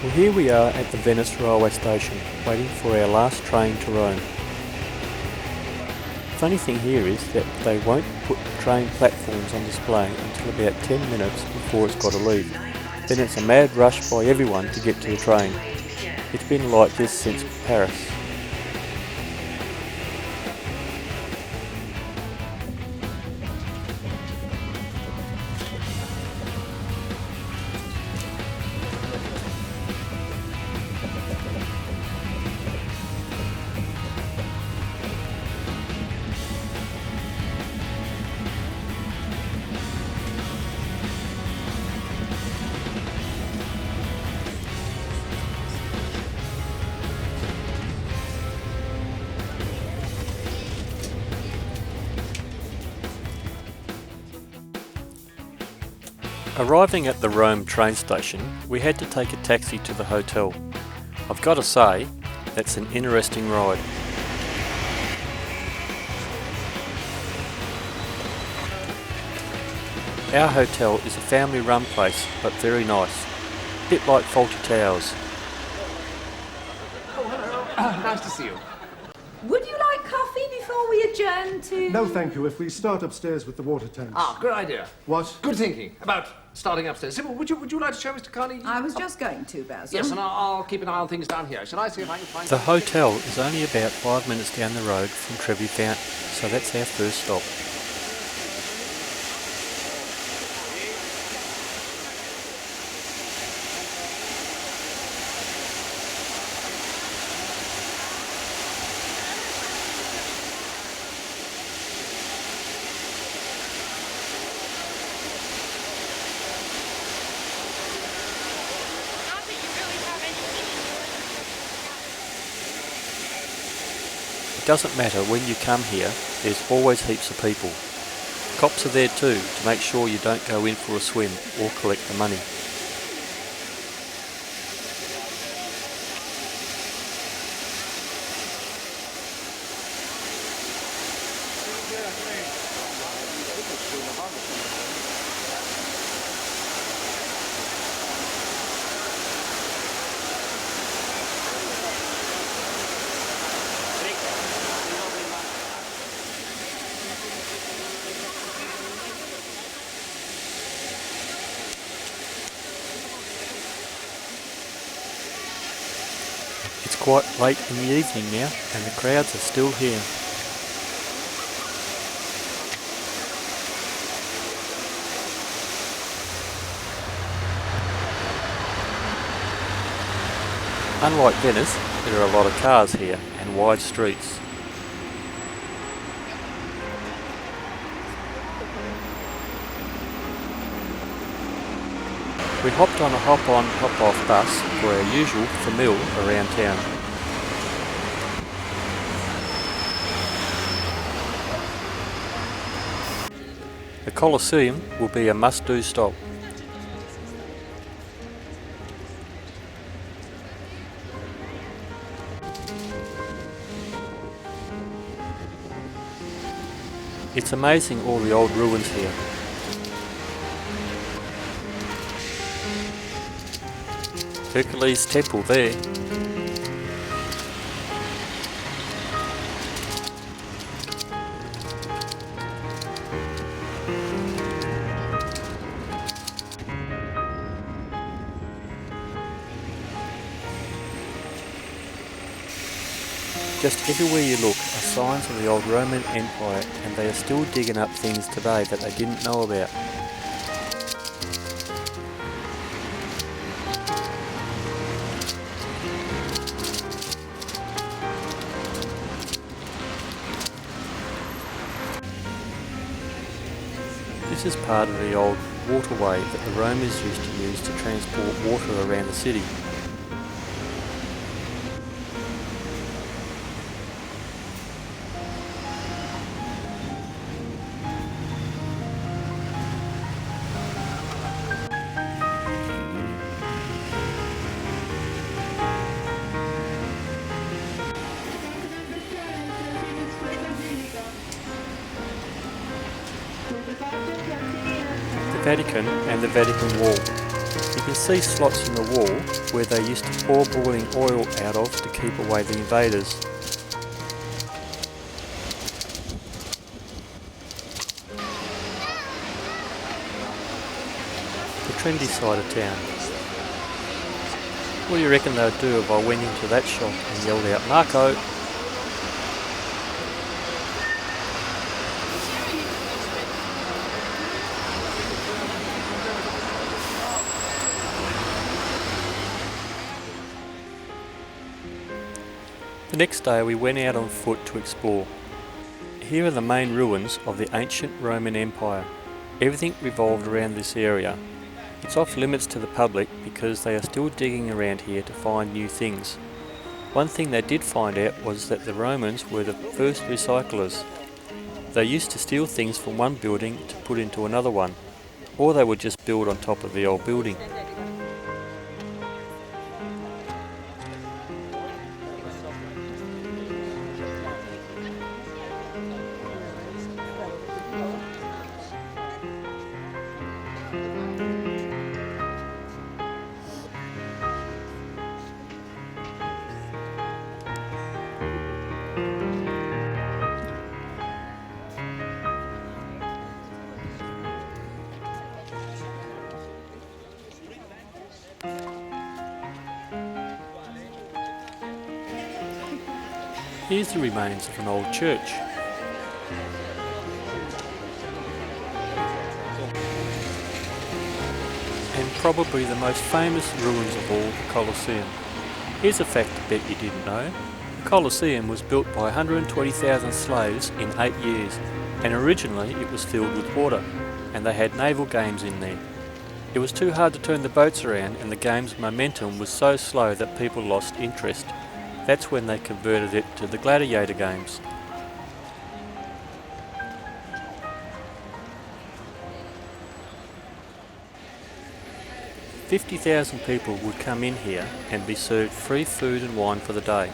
Well, here we are at the Venice railway station, waiting for our last train to Rome. Funny thing here is that they won't put train platforms on display until about 10 minutes before it's got to leave. Then it's a mad rush by everyone to get to the train. It's been like this since Paris. Arriving at the Rome train station, we had to take a taxi to the hotel. I've got to say, that's an interesting ride. Our hotel is a family-run place, but very nice. A bit like Fawlty Towers. Oh, hello. Nice to see you. Would you like coffee before we adjourn to... No, thank you. If we start upstairs with the water tanks. Ah, good idea. What? Good thinking about starting upstairs. Sybil, would you like to show Mr. Carney? I was just going to, Basil. Yes, and I'll keep an eye on things down here. Shall I see if I can find... The hotel is only about 5 minutes down the road from Trevi Fountain, so that's our first stop. It doesn't matter when you come here, there's always heaps of people. Cops are there too to make sure you don't go in for a swim or collect the money. It's quite late in the evening now, and the crowds are still here. Unlike Venice, there are a lot of cars here and wide streets. We hopped on a hop-on, hop-off bus for our usual famille around town. The Colosseum will be a must-do stop. It's amazing all the old ruins here. Hercules Temple there. Just everywhere you look are signs of the old Roman Empire, and they are still digging up things today that they didn't know about. This is part of the old waterway that the Romans used to use to transport water around the city. Vatican and the Vatican Wall. You can can see slots in the wall where they used to pour boiling oil out of to keep away the invaders. The trendy side of town. What do you reckon they'd do if I went into that shop and yelled out, "Marco"? The next day we went out on foot to explore. Here are the main ruins of the ancient Roman Empire. Everything revolved around this area. It's off limits to the public because they are still digging around here to find new things. One thing they did find out was that the Romans were the first recyclers. They used to steal things from one building to put into another one, or they would just build on top of the old building. Here's the remains of an old church. And probably the most famous ruins of all, the Colosseum. Here's a fact I bet you didn't know. The Colosseum was built by 120,000 slaves in 8 years, and originally it was filled with water, and they had naval games in there. It was too hard to turn the boats around, and the game's momentum was so slow that people lost interest. That's when they converted it to the gladiator games. "50,000 people would come in here and be served free food and wine for the day.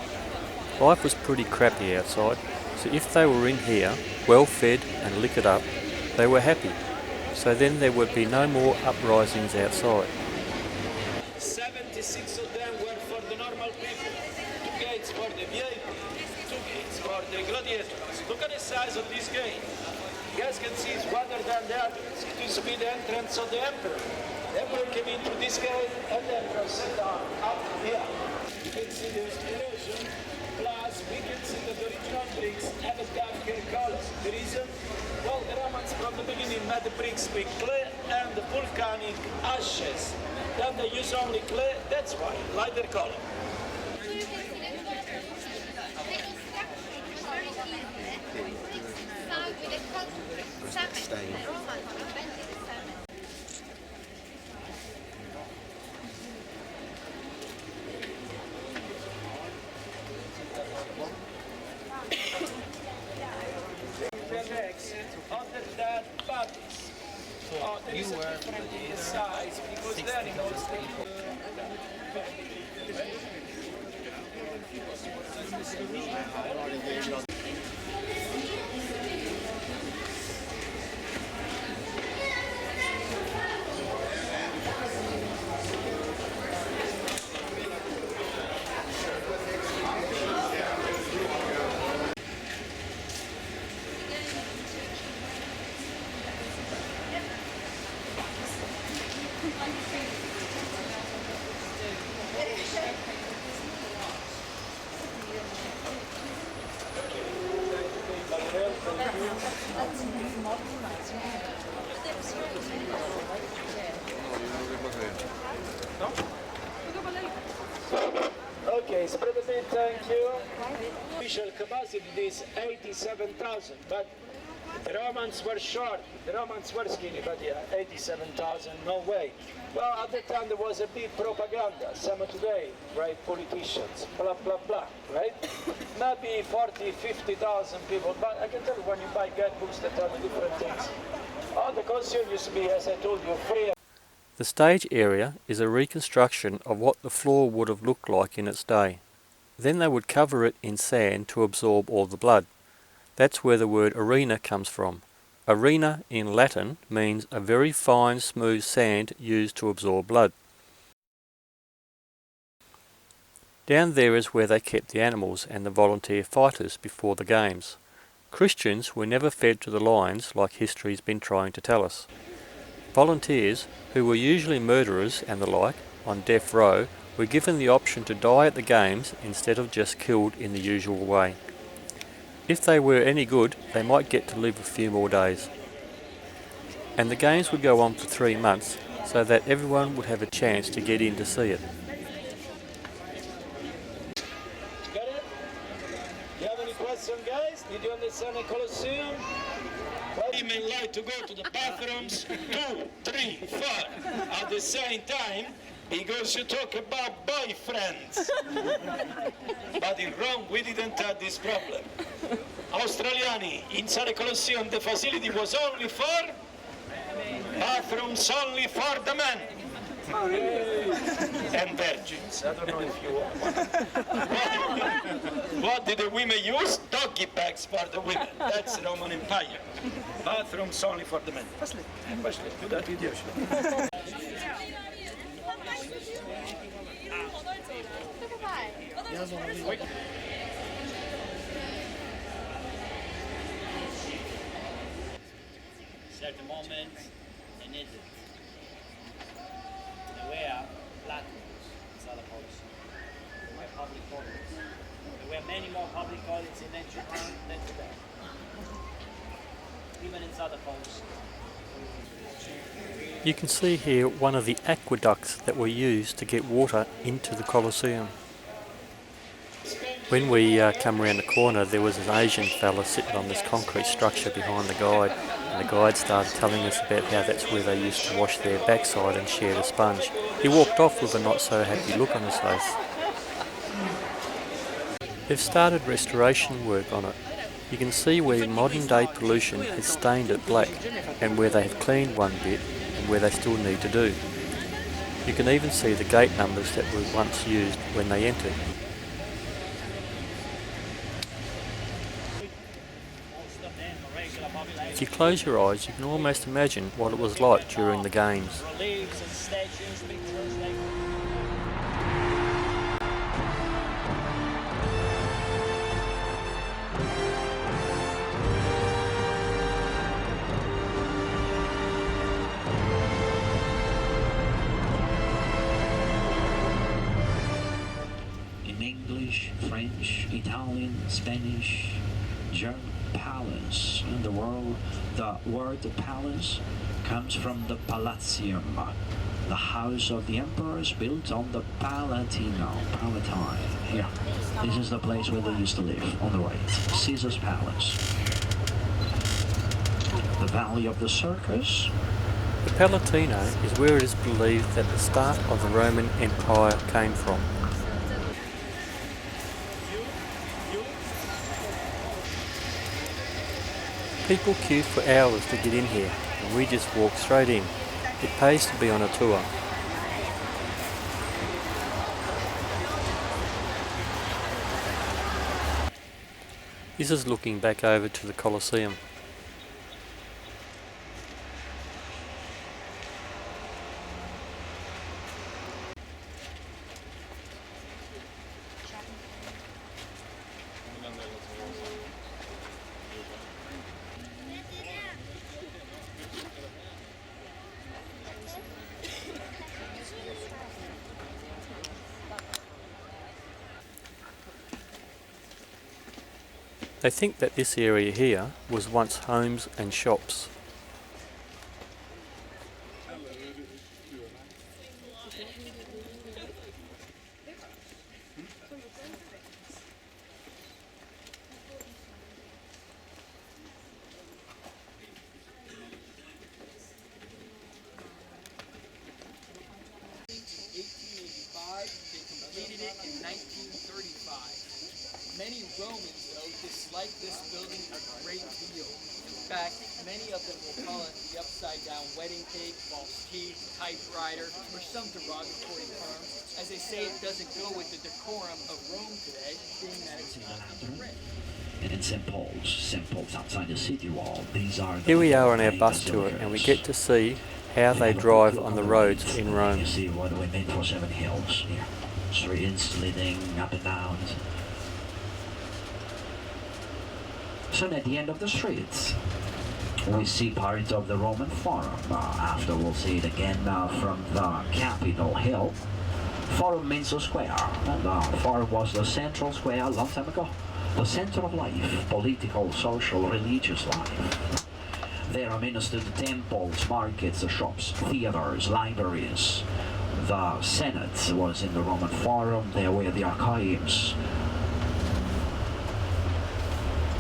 Life was pretty crappy outside, so if they were in here, well fed and liquored up, they were happy. So then there would be no more uprisings outside." 76 of them were for the normal people, 2 gates for the VIP, 2 gates for the gladiators. Look at the size of this gate. You guys can see it's wider than the others. It used to be the entrance of the emperor. The emperor came in through this gate and the emperor sat down up here. You can see the inspiration, plus we can see that the original bricks have a darker color. The reason? Well, the Romans from the beginning made the bricks with clay and volcanic ashes. Then they use only clay, that's why, lighter color. Under that bodies. There is a difference in the size because the animals Okay, spread a bit, thank you. Official capacity is 87,000, but the Romans were short, the Romans were skinny, but yeah, 87,000, no way. Well, at the time there was a big propaganda, some of today, right, politicians, blah, blah, blah, right? Maybe 40, 50,000 people, but I can tell you when you buy guidebooks that tell you different things. Oh, the Colosseum used to be, as I told you, free. The stage area is a reconstruction of what the floor would have looked like in its day. Then they would cover it in sand to absorb all the blood. That's where the word arena comes from. Arena in Latin means a very fine smooth sand used to absorb blood. Down there is where they kept the animals and the volunteer fighters before the games. Christians were never fed to the lions like history's been trying to tell us. Volunteers, who were usually murderers and the like, on death row, were given the option to die at the games instead of just killed in the usual way. If they were any good, they might get to live a few more days. And the games would go on for 3 months, so that everyone would have a chance to get in to see it. Got it? You have any questions, guys? Did you understand the Colosseum? He may like to go to the bathrooms 2, 3, 4 at the same time because you talk about boyfriends. But in Rome, we didn't have this problem. Australiani, inside the Colosseum, the facility was only for bathrooms only for the men. And virgins. I don't know if you want. What did the women use? Doggy bags for the women. That's the Roman Empire. Bathrooms only for the men. Пошли, куда ты идешь? Certain moments, they need it. There were platforms inside the Colosseum. There were public toilets. There were many more public toilets in ancient Rome than today. Even inside the Colosseum. You can see here one of the aqueducts that were used to get water into the Colosseum. When we come around the corner, there was an Asian fella sitting on this concrete structure behind the guide, and the guide started telling us about how that's where they used to wash their backside and share the sponge. He walked off with a not so happy look on his face. They've started restoration work on it. You can see where modern day pollution has stained it black, and where they have cleaned one bit and where they still need to do. You can even see the gate numbers that were once used when they entered. If you close your eyes, you can almost imagine what it was like during the games. In English, French, Italian, Spanish, German, palace. In the world, the word palace comes from the Palatium, the house of the emperors built on the Palatine. Here, this is the place where they used to live, on the right, Caesar's palace. The Valley of the Circus. The Palatine is where it is believed that the start of the Roman Empire came from. People queue for hours to get in here, and we just walk straight in. It pays to be on a tour. This is looking back over to the Colosseum. They think that this area here was once homes and shops. Many Romans, though, disliked this building a great deal. In fact, many of them will call it the upside-down wedding cake, false teeth, typewriter, or some derogatory terms, as they say it doesn't go with the decorum of Rome today, being that it's not brick. And in St. Paul's outside the city wall, these are the Here we are on our bus tour, and we get to see how they drive on the roads in Rome. You see what we made for 7 hills here. streets leading up and down. So at the end of the streets, we see part of the Roman Forum. After we'll see it again from the Capitol Hill. Forum means a square, and the Forum was the central square a long time ago. The center of life, political, social, religious life. There are ministered temples, markets, shops, theaters, libraries. The Senate was in the Roman Forum. There were the archives.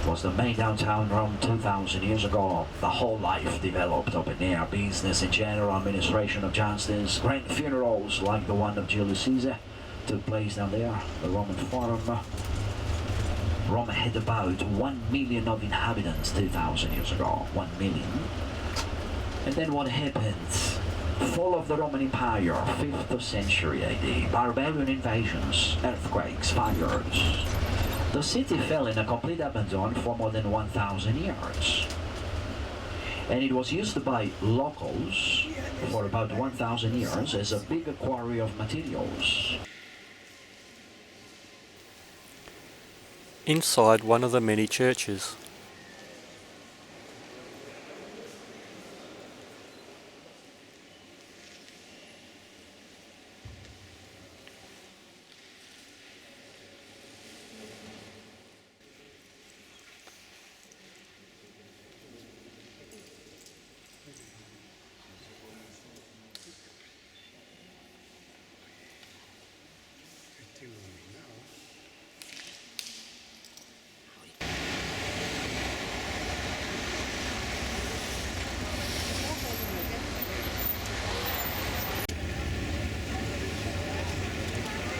It was the main downtown Rome 2,000 years ago. The whole life developed open air, business in general, administration of justice. Grand funerals like the one of Julius Caesar took place down there, the Roman Forum. Rome had about 1 million of inhabitants 2,000 years ago. 1 million. And then what happened? Fall of the Roman Empire, 5th century AD. Barbarian invasions, earthquakes, fires. The city fell in a complete abandon for more than 1,000 years. And it was used by locals for about 1,000 years as a big quarry of materials. Inside one of the many churches.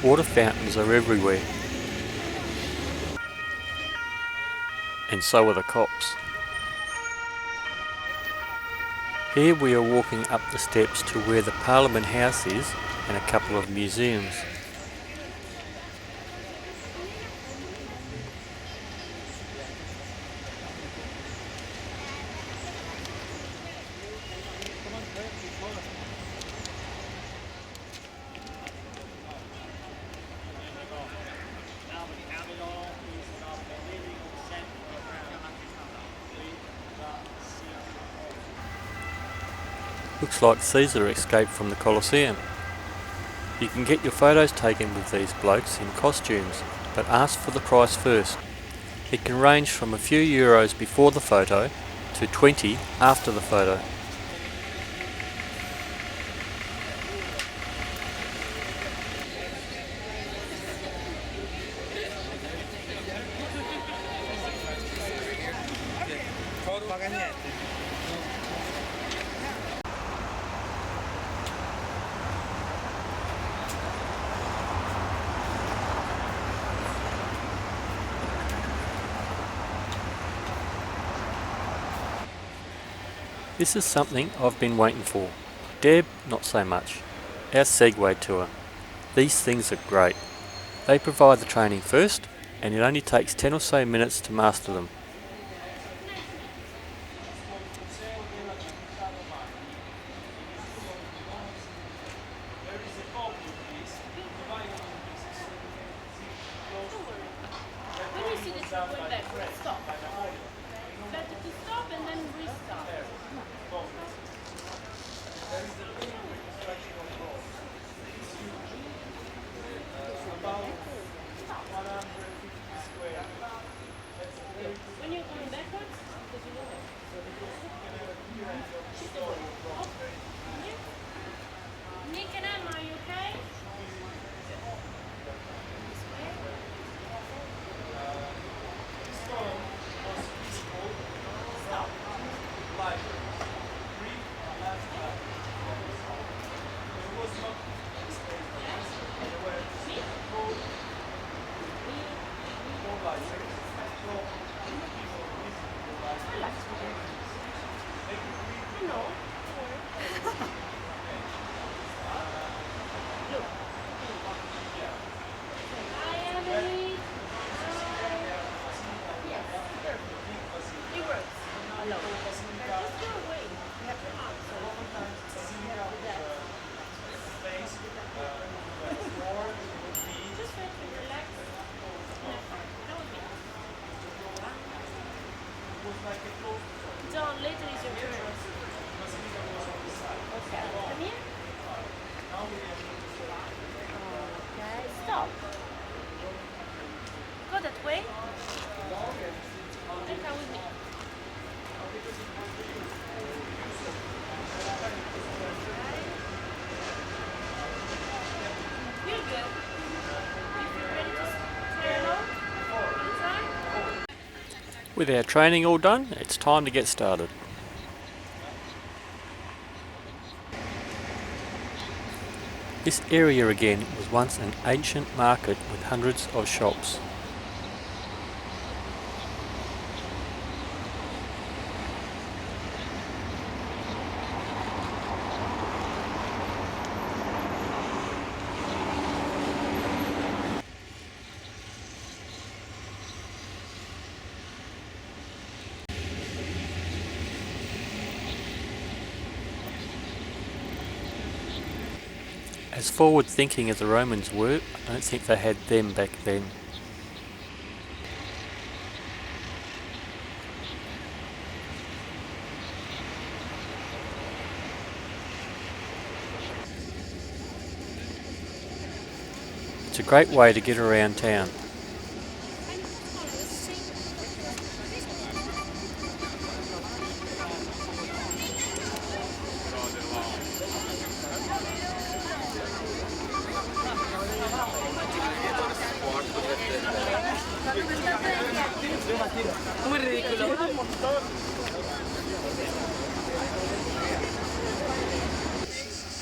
Water fountains are everywhere, and so are the cops. Here we are walking up the steps to where the Parliament House is and a couple of museums. Looks like Caesar escaped from the Colosseum. You can get your photos taken with these blokes in costumes, but ask for the price first. It can range from a few euros before the photo to 20 after the photo. This is something I've been waiting for. Deb, not so much. Our Segway tour. These things are great. They provide the training first, and it only takes 10 or so minutes to master them. John, later is your turn. Okay, come here. Okay, stop. Go that way. And come with me. You're good. If you're ready to play along, you try. With our training all done, it's time to get started. This area again was once an ancient market with hundreds of shops. As forward-thinking as the Romans were, I don't think they had them back then. It's a great way to get around town.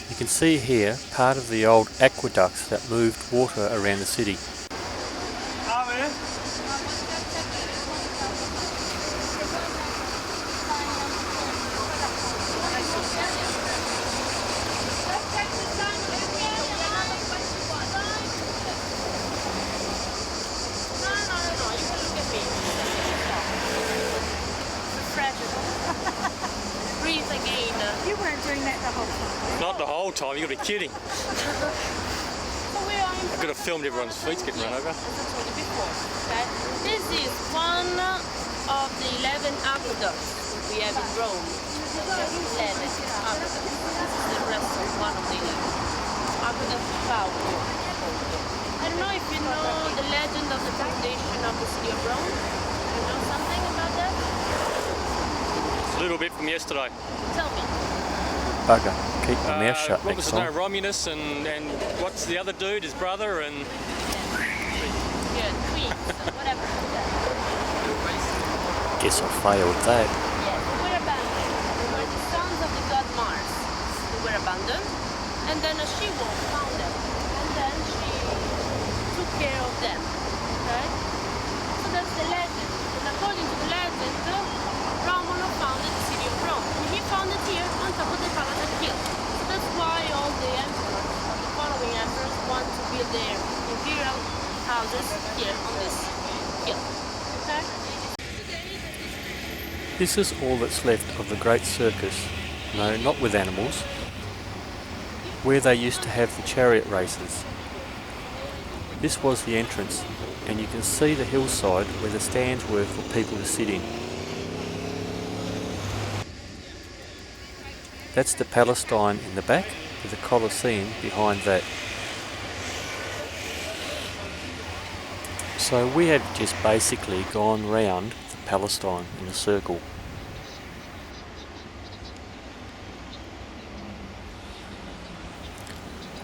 You can see here part of the old aqueducts that moved water around the city. Breathe again. You weren't doing that the whole time. Not the whole time, you got to be kidding. So where are you? I could have filmed everyone's feet getting run over. As I told you before. Okay? This is one of the 11 aqueducts we have in Rome. Just 11 aqueducts. This is the rest of one of the 11. Aqueduct Power. I don't know if you know the legend of the foundation of the city of Rome. You know something about that? A little bit from yesterday. Tell me. Bugger, keep my mouth shut What was next his name? time. Romulus and what's the other dude? His brother and Yeah, Queens, whatever. Guess I failed that. Yes, they were abandoned. They were the sons of the god Mars. They were abandoned, and then a she-wolf found them, and then she took care of them. Okay? So that's the legend. And according to the legend, Romolo founded the city of Rome. And he found it here on top of the Palatine Hill. So that's why all the emperors, or the following emperors, want to build their imperial houses here on this hill. Okay? This is all that's left of the great circus, no, not with animals, where they used to have the chariot races. This was the entrance, and you can see the hillside where the stands were for people to sit in. That's the Palestine in the back, with the Colosseum behind that. So we have just basically gone round the Palestine in a circle.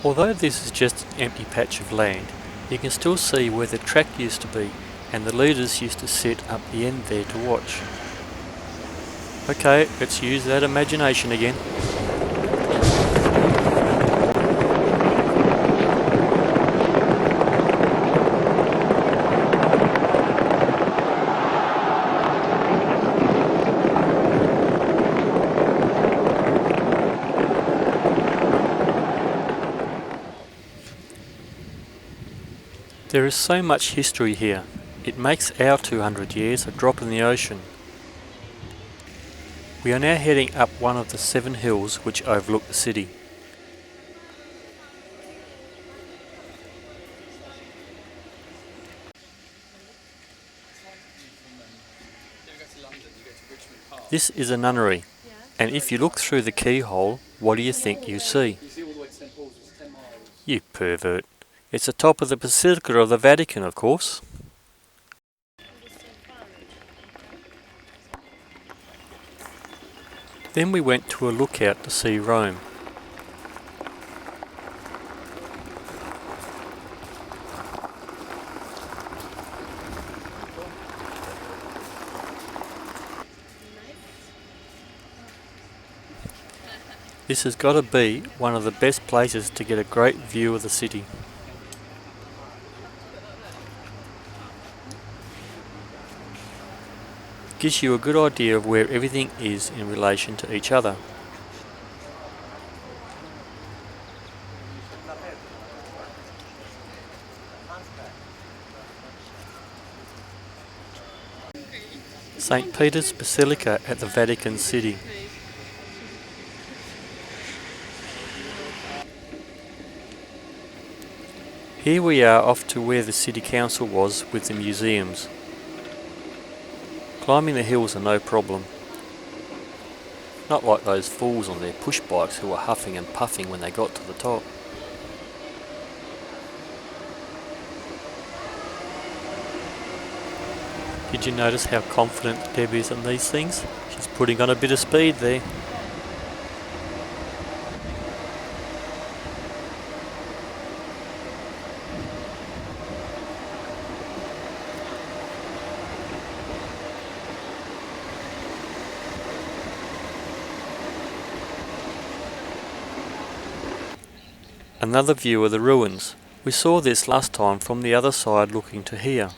Although this is just an empty patch of land, you can still see where the track used to be, and the leaders used to sit up the end there to watch. Okay, let's use that imagination again. There is so much history here. It makes our 200 years a drop in the ocean. We are now heading up one of the 7 hills which overlook the city. This is a nunnery, and if you look through the keyhole, what do you think you see? You pervert. It's the top of the Basilica of the Vatican, of course. Then we went to a lookout to see Rome. This has got to be one of the best places to get a great view of the city. Gives you a good idea of where everything is in relation to each other. St. Peter's Basilica at the Vatican City. Here we are off to where the City Council was with the museums. Climbing the hills are no problem. Not like those fools on their push bikes who were huffing and puffing when they got to the top. Did you notice how confident Deb is on these things? She's putting on a bit of speed there. Another view of the ruins. We saw this last time from the other side looking to here.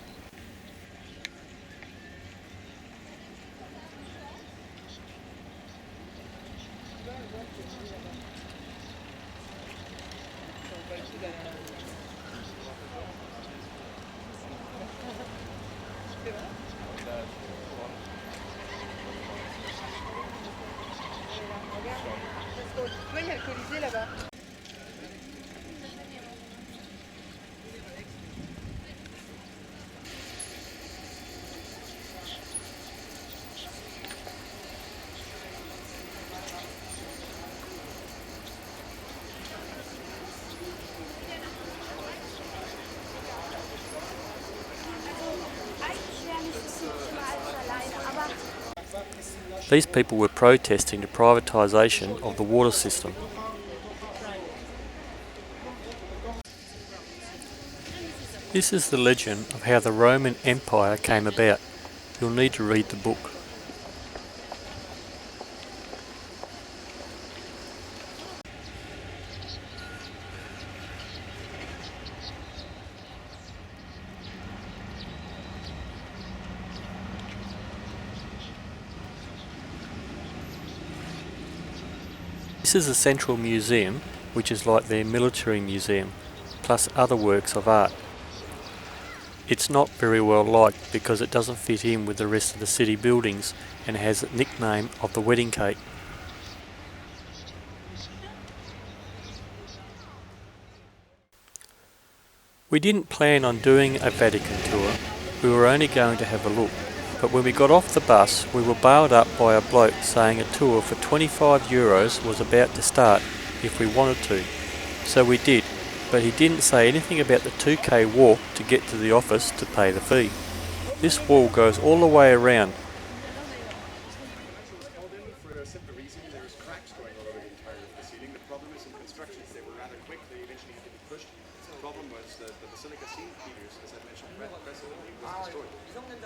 These people were protesting the privatisation of the water system. This is the legend of how the Roman Empire came about. You'll need to read the book. This is the Central Museum, which is like their military museum, plus other works of art. It's not very well liked because it doesn't fit in with the rest of the city buildings and has the nickname of the wedding cake. We didn't plan on doing a Vatican tour, we were only going to have a look. But when we got off the bus, we were bailed up by a bloke saying a tour for €25 was about to start if we wanted to. So we did, but he didn't say anything about the 2k walk to get to the office to pay the fee. This wall goes all the way around. For a simple reason, there's cracks going all over the entire of the ceiling. The problem is in construction, they were rather quick, they eventually had to be pushed. The problem was that the Basilica St. Peter's, as I mentioned, was destroyed.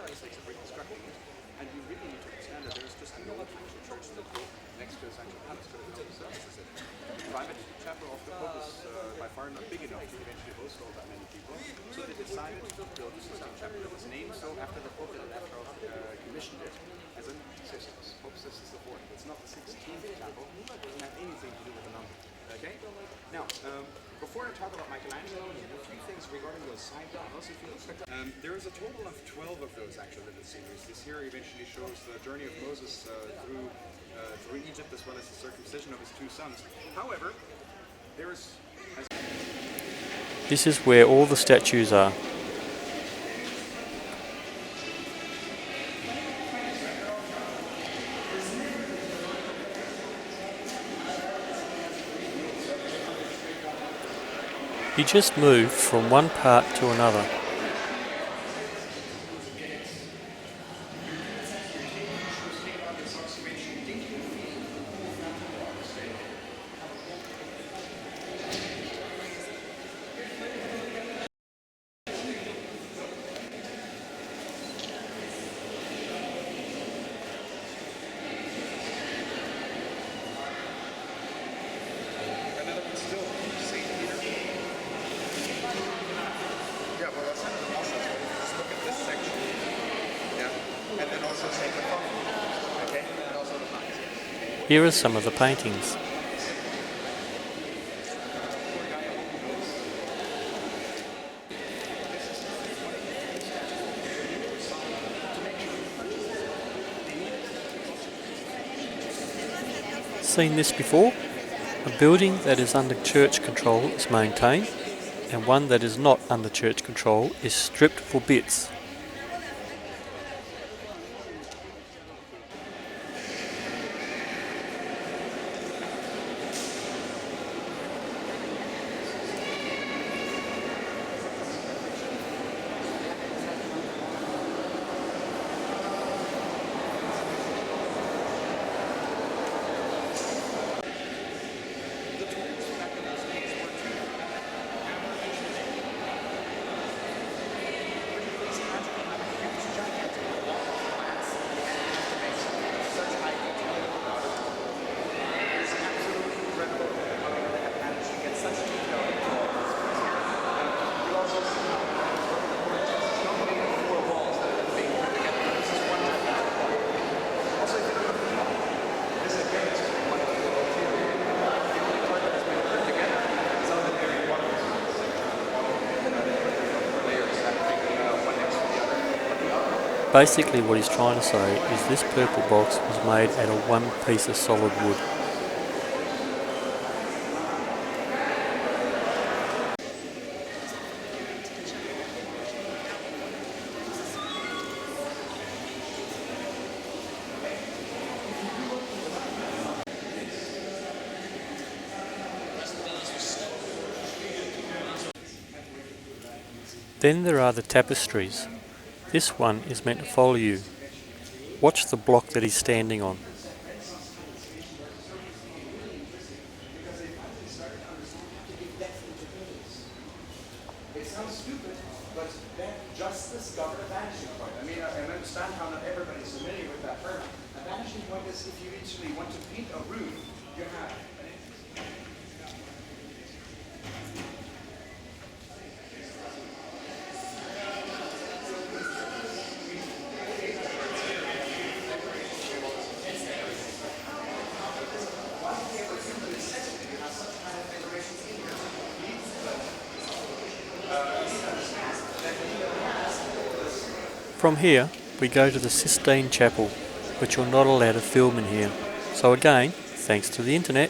Mistakes of reconstructing it, and you really need to understand that there's just no actual church in the Pope next to the Sanctuary Palace to the services in it. The private chapel of the Pope is by far not big enough to eventually host all that many people, so they decided to build a Sistine Chapel. It was named so after the Pope that after commissioned it as a Sistine. Pope Sistine IV. It's not the 16th chapel. It doesn't have anything to do with the number. Okay? Now, before I talk about Michelangelo, a few things regarding those side panels, if you look at there is a total of 12 of those actually in the series. This here eventually shows the journey of Moses through Egypt as well as the circumcision of his two sons. However, there is... This is where all the statues are. You just move from one part to another. Another one still, St. Peter. Yeah, well, that's kind of the process. Just look at this section. Yeah, and then also St. Colosseum. Okay, and also the pines. Here are some of the paintings. Seen this before? A building that is under church control is maintained, and one that is not under church control is stripped for bits. Basically what he's trying to say is this purple box was made out of one piece of solid wood. Then there are the tapestries. This one is meant to follow you. Watch the block that he's standing on. It sounds stupid, but that just discovered a vanishing point. I mean, I understand how not everybody's familiar with that term. A vanishing point is if you actually want to paint a room, you have From here, we go to the Sistine Chapel, but you're not allowed to film in here. So again, thanks to the internet.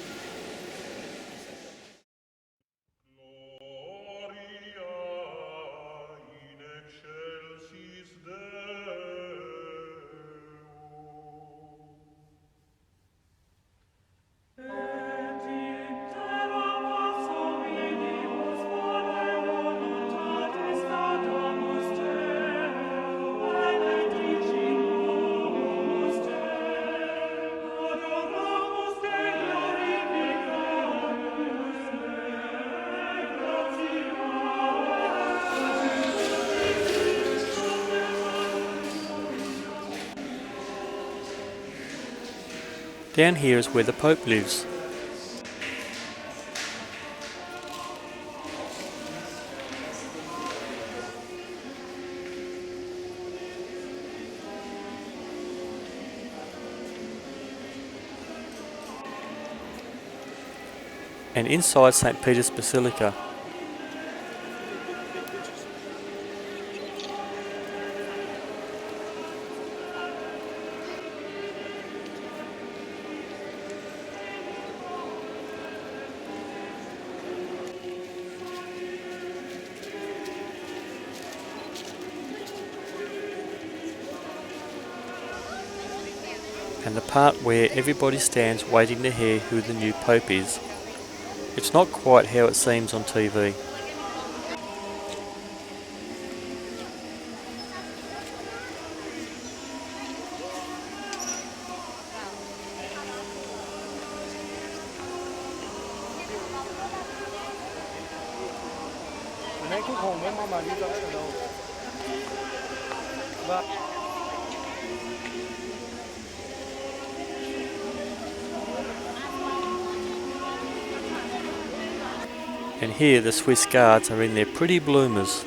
Down here is where the Pope lives. And inside St. Peter's Basilica, and the part where everybody stands waiting to hear who the new Pope is. It's not quite how it seems on TV. cái thuốc hồn em mà đi đâu ở đâu. Và And here the Swiss guards are in their pretty bloomers.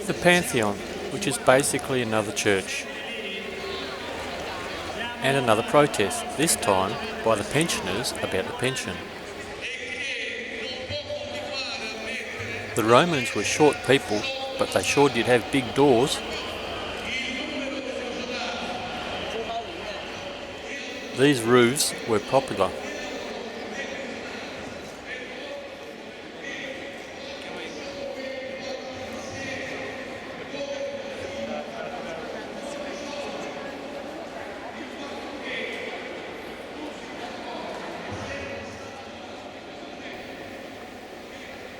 The Pantheon, which is basically another church. And another protest, this time by the pensioners about the pension. The Romans were short people, but they sure did have big doors. These roofs were popular.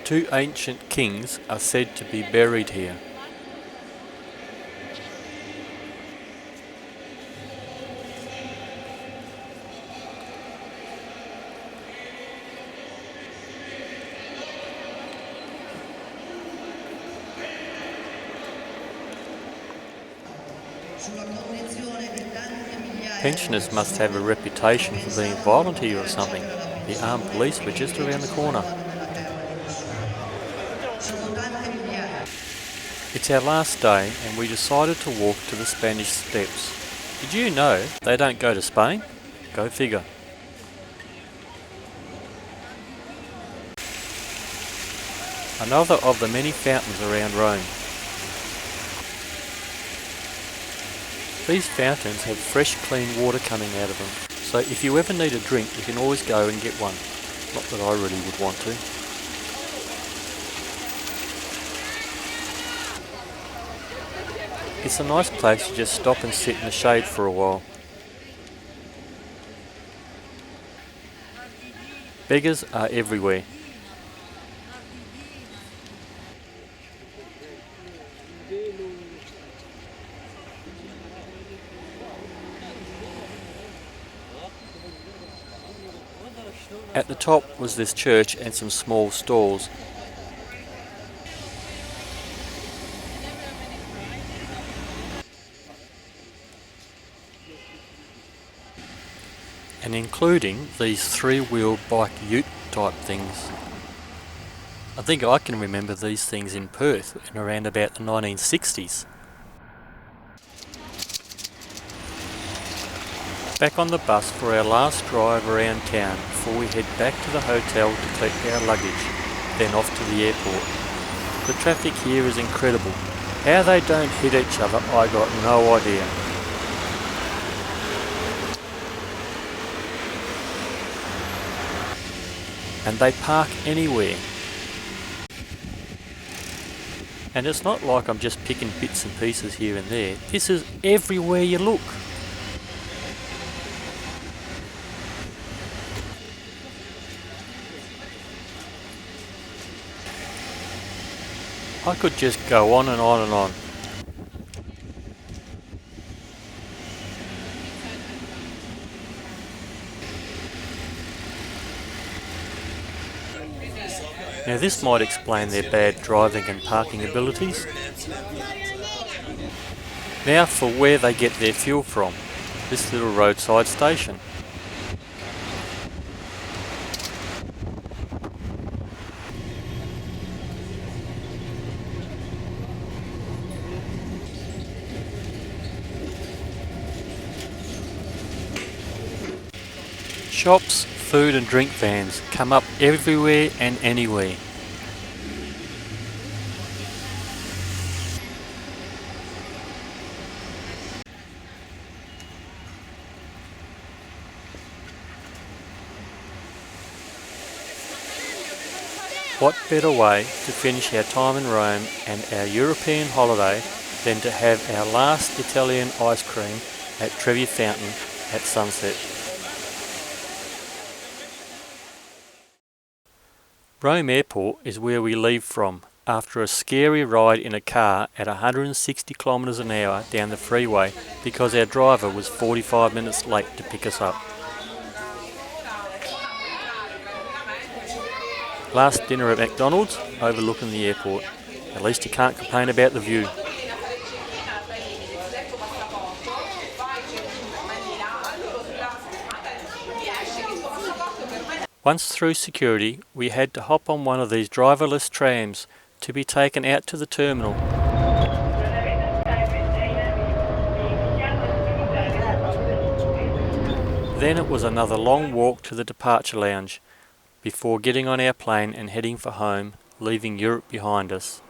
Two ancient kings are said to be buried here. Pensioners must have a reputation for being violent here or something. The armed police were just around the corner. It's our last day and we decided to walk to the Spanish Steps. Did you know they don't go to Spain? Go figure. Another of the many fountains around Rome. These fountains have fresh, clean water coming out of them, so if you ever need a drink you can always go and get one. Not that I really would want to. It's a nice place to just stop and sit in the shade for a while. Beggars are everywhere. At the top was this church and some small stalls. And including these three-wheel bike ute type things. I think I can remember these things in Perth in around about the 1960s. Back on the bus for our last drive around town before we head back to the hotel to collect our luggage, then off to the airport. The traffic here is incredible. How they don't hit each other, I got no idea. And they park anywhere. And it's not like I'm just picking bits and pieces here and there. This is everywhere you look. I could just go on and on and on. Now this might explain their bad driving and parking abilities. Now for where they get their fuel from, this little roadside station. Shops food and drink vans come up everywhere and anywhere. What better way to finish our time in Rome and our European holiday than to have our last Italian ice cream at Trevi Fountain at sunset. Rome Airport is where we leave from after a scary ride in a car at 160 kilometres an hour down the freeway because our driver was 45 minutes late to pick us up. Last dinner at McDonald's, overlooking the airport. At least you can't complain about the view. Once through security, we had to hop on one of these driverless trams to be taken out to the terminal. Then it was another long walk to the departure lounge before getting on our plane and heading for home, leaving Europe behind us.